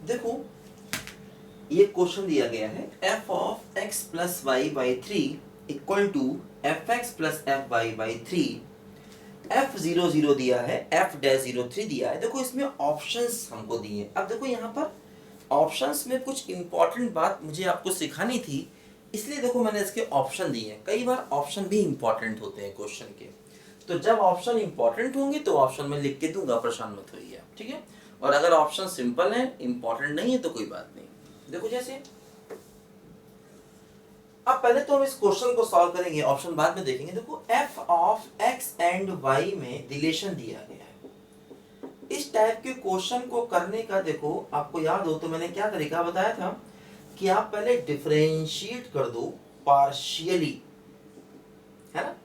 देखो ये क्वेश्चन दिया गया है f of x plus y by three equal to f x plus f y by three, f zero zero दिया है, एफ डैश जीरो थ्री दिया है। देखो इसमें ऑप्शंस हमको दिए। अब देखो यहाँ पर ऑप्शंस में कुछ इंपॉर्टेंट बात मुझे आपको सिखानी थी, इसलिए देखो मैंने इसके ऑप्शन दिए हैं। कई बार ऑप्शन भी इंपॉर्टेंट होते हैं क्वेश्चन के, तो जब ऑप्शन इंपॉर्टेंट होंगे तो ऑप्शन में लिख के दूंगा, परेशान मत होइए आप, ठीक है। और अगर ऑप्शन सिंपल है, इंपॉर्टेंट नहीं है, तो कोई बात नहीं। देखो जैसे अब पहले तो हम इस क्वेश्चन को सॉल्व करेंगे, ऑप्शन बाद में देखेंगे। देखो f of x and y में रिलेशन दिया गया है। इस टाइप के क्वेश्चन को करने का देखो आपको याद हो तो मैंने क्या तरीका बताया था कि आप पहले डिफरेंशिएट कर दो पार्शियली, है ना,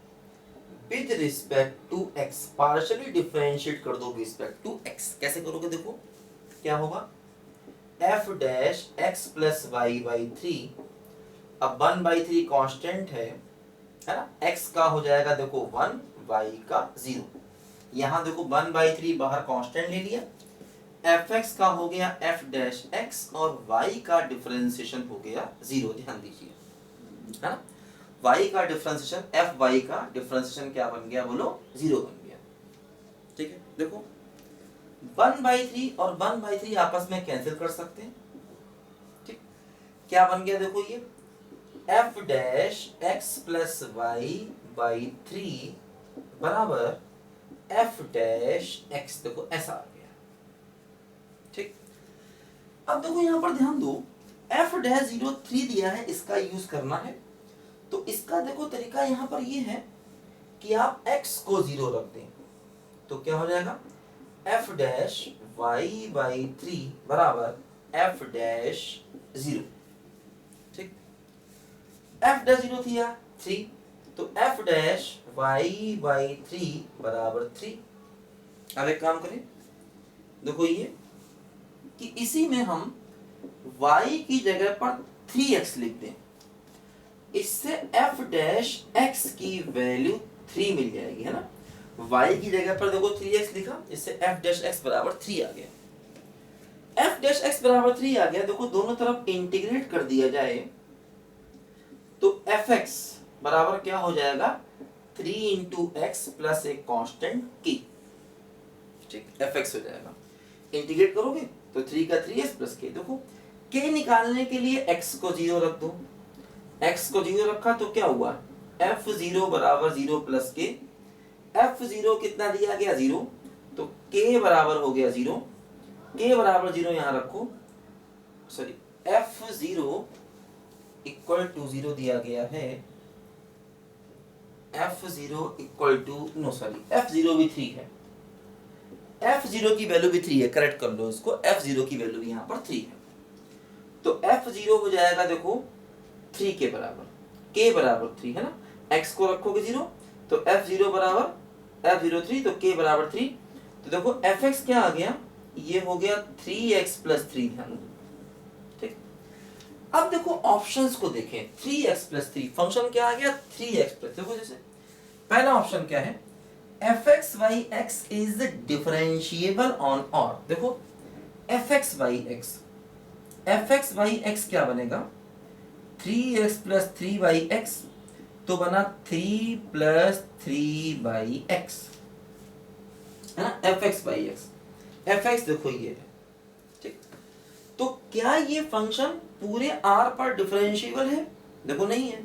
with respect to x। Partially differentiate कर दो विद रिस्पेक्ट टू x। कैसे करोगे? देखो क्या होगा, f dash x plus y by three. अब 1/3 कांस्टेंट है ना, x का हो जाएगा देखो 1, y का 0। यहां देखो 1/3 बाहर कांस्टेंट ले लिया, fx का हो गया f डैश x और y का डिफरेंशिएशन हो गया 0। ध्यान दीजिए, है ना, y का डिफरेंशिएशन, fy का डिफरेंशिएशन क्या बन गया बोलो? 0 बन गया। ठीक है, देखो 1/3 और 1/3 आपस में कैंसिल कर सकते हैं। ठीक, क्या बन गया देखो, ये f dash x plus y by three बराबर f डैश x। देखो ऐसा आ गया। ठीक, अब देखो यहां पर ध्यान दो, f डैश 0 3 दिया है, इसका यूज करना है। तो इसका देखो तरीका यहां पर ये है कि आप x को 0 रख दें, तो क्या हो जाएगा, f dash y by three बराबर f डैश 0। ठीक, f डैश 0 थिया 3, तो f dash y by three बराबर 3। अब एक काम करें, देखो ये कि इसी में हम y की जगह पर 3x लिख दें, इससे f डैश x की वैल्यू 3 मिल जाएगी, है ना। y की जगह पर देखो 3x लिखा, इससे f डैश x बराबर 3 आ गया। f डैश x बराबर 3 आ गया। देखो दोनों तरफ इंटीग्रेट कर दिया जाए तो fx बराबर क्या हो जाएगा, 3 इंटू एक्स प्लस एक कांस्टेंट k। ठीक, fx हो जाएगा। इंटीग्रेट करोगे तो 3 का 3x प्लस k। देखो k निकालने के लिए x को 0 रख दो, x को 0 रखा तो क्या हुआ, f0 बराबर 0 प्लस k। f0 कितना दिया गया, 0, तो k बराबर हो गया 0। k बराबर 0 यहां रखो, सॉरी f0 इक्वल टू 0 दिया गया है, f0 equal to, no sorry, f0 भी 3 है, f0 की वैल्यू भी 3 है, करेक्ट कर लो इसको, f0 की वैल्यू यहां पर 3 है। तो f0 हो जाएगा देखो 3 के बराबर, k बराबर 3, है ना, x को रखोगे 0 तो f0 बराबर f0 3, तो k बराबर 3। तो देखो fx क्या आ गया, ये हो गया 3x प्लस 3। ध्यान दो, ठीक। अब देखो ऑप्शंस को देखें, 3x प्लस 3, फंक्शन क्या आ गया 3x प्लस। देखो जैसे पहला ऑप्शन क्या है, fx by x is differentiable on और। देखो fx by x क्या बनेगा, 3x प्लस 3 by x, तो बना 3 प्लस 3 by x, है ना, fx by x। fx देखो ये है, ठीक। तो क्या ये फंक्शन पूरे r पर डिफरेंशिएबल है? देखो नहीं है,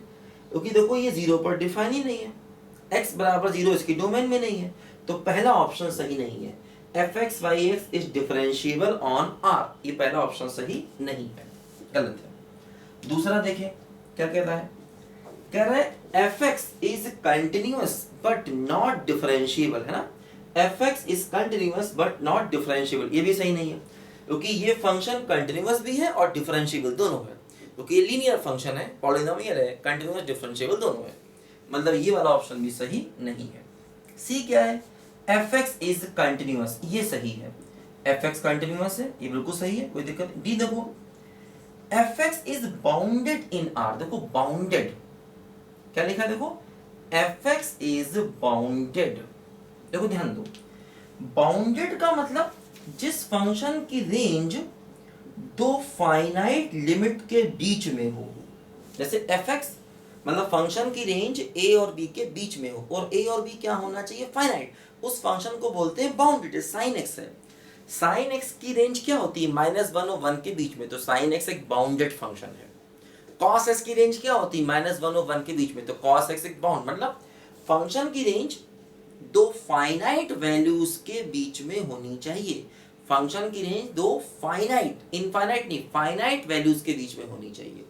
क्योंकि देखो ये 0 पर डिफाइन ही नहीं है, x बराबर 0 इसकी डोमेन में नहीं है, तो पहला ऑप्शन सही नहीं है। fx by x is differentiable on r, ये पहला ऑप्शन सही नहीं है, गलत है। दूसरा देखें क्या कहता है, कह रहा है fx is continuous but not differentiable, है ना, fx is continuous but not differentiable, ये भी सही नहीं है, क्योंकि ये फंक्शन कंटिन्यूअस भी है और डिफरेंशिएबल दोनों है, क्योंकि ये लीनियर फंक्शन है, पॉलिनोमियल है, कंटिन्यूअस डिफरेंशिएबल दोनों है, मतलब ये वाला ऑप्शन भी सही नहीं है। सी क्या है, fx इज कंटिन्यूअस, ये सही है, fx कंटिन्यूअस है, ये बिल्कुल सही है, कोई दिक्कत नहीं। डी देखो fx is bounded in r। देखो बाउंडेड क्या लिखा है, देखो fx इज बाउंडेड। देखो ध्यान दो, बाउंडेड का मतलब जिस फंक्शन की रेंज दो फाइनाइट लिमिट के बीच में हो। जैसे fx मतलब फंक्शन की रेंज a और b के बीच में हो, और a और b क्या होना चाहिए, फाइनाइट। उस फंक्शन को बोलते हैं बाउंडेड। साइन x है, साइन x की रेंज क्या होती है, -1 और 1 के बीच में, तो साइन x एक बाउंडेड फंक्शन है। cos x की रेंज क्या होती है, -1 और 1 के बीच में, तो cos x एक बाउंड, मतलब फंक्शन की रेंज दो फाइनाइट वैल्यूज के बीच में होनी चाहिए। फंक्शन की रेंज दो फाइनाइट, इनफाइनाइट नहीं, फाइनाइट वैल्यूज के बीच में होनी चाहिए।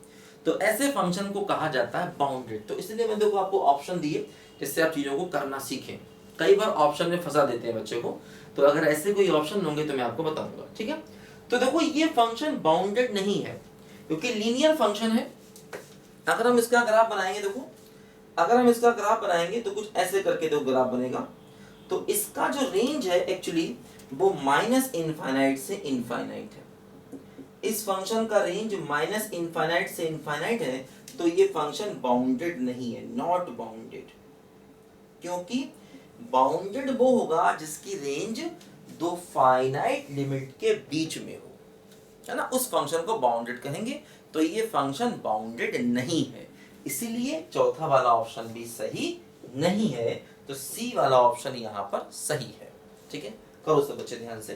तो ऐसे फंक्शन को कहा जाता है बाउंडेड। तो इसलिए मैं देखो आपको ऑप्शन दिए जिससे आप चीजों को करना सीखें। कई बार ऑप्शन में फंसा देते हैं बच्चे को, तो अगर ऐसे कोई ऑप्शन होंगे तो मैं आपको बताऊंगा, ठीक है। तो देखो ये फंक्शन बाउंडेड नहीं है क्योंकि लीनियर फंक्शन है। अगर हम इसका ग्राफ बनाएंगे, देखो अगर हम इसका ग्राफ बनाएंगे तो कुछ ऐसे करके देखो ग्राफ बनेगा। तो इसका जो रेंज है एक्चुअली वो माइनस इनफाइनाइट से इनफाइनाइट है। इस फंक्शन का रेंज माइनस इनफाइनाइट से इनफाइनाइट है, तो ये फंक्शन बाउंडेड नहीं है, नॉट बाउंडेड। क्योंकि बाउंडेड वो होगा जिसकी रेंज दो फाइनाइट लिमिट के बीच में हो, है ना, उस फंक्शन को बाउंडेड कहेंगे। तो ये फंक्शन बाउंडेड नहीं है, इसीलिए चौथा वाला ऑप्शन भी सही नहीं है। तो सी वाला ऑप्शन यहाँ पर सही है, ठीक है। करो सब बच्चे ध्यान से।